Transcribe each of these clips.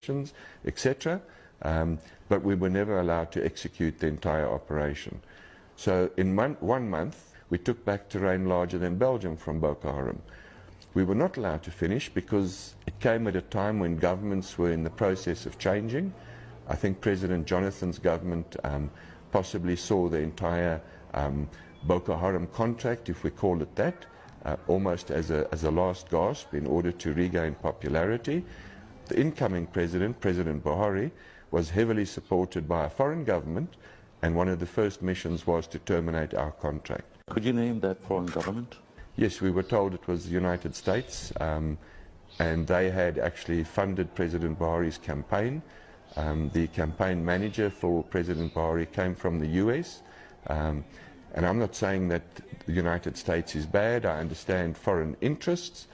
questions, etc. But we were never allowed to execute the entire operation. So in 1 month, we took back terrain larger than Belgium from Boko Haram. We were not allowed to finish because it came at a time when governments were in the process of changing. I think President Jonathan's government possibly saw the entire Boko Haram contract, if we call it that, almost as a last gasp in order to regain popularity. The incoming president, President Buhari, was heavily supported by a foreign government, and one of the first missions was to terminate our contract. Could you name that foreign government? Yes, we were told it was the United States, and they had actually funded President Buhari's campaign. The campaign manager for President Buhari came from the US, and I'm not saying that the United States is bad. I understand foreign interests,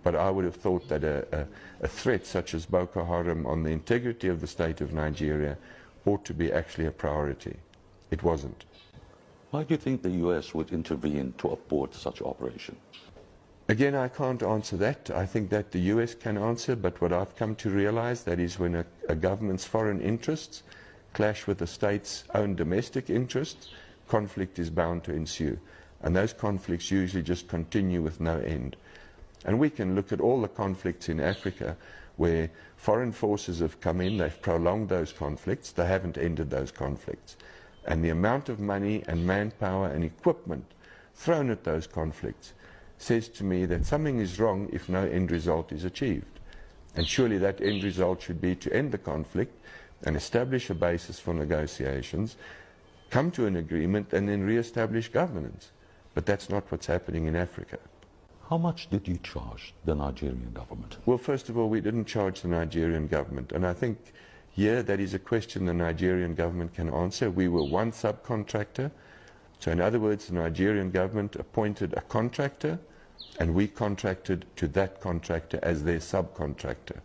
but I would have thought that a threat such as Boko Haram on the integrity of the state of Nigeria ought to be actually a priority. It wasn't. Why do you think the US would intervene to abort such operation? Again, I can't answer that. I think that the US can answer, but what I've come to realize, that is when a government's foreign interests clash with the state's own domestic interests, conflict is bound to ensue. And those conflicts usually just continue with no end. And we can look at all the conflicts in Africa where foreign forces have come in, they've prolonged those conflicts, they haven't ended those conflicts. And the amount of money and manpower and equipment thrown at those conflicts says to me that something is wrong if no end result is achieved. And surely that end result should be to end the conflict and establish a basis for negotiations, come to an agreement, and then re-establish governance. But that's not what's happening in Africa. How much did you charge the Nigerian government? Well, first of all, we didn't charge the Nigerian government. And I think here that is a question the Nigerian government can answer. We were one subcontractor. So in other words, the Nigerian government appointed a contractor, and we contracted to that contractor as their subcontractor.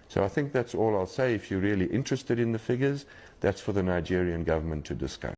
So I think that's all I'll say. If you're really interested in the figures, that's for the Nigerian government to discuss.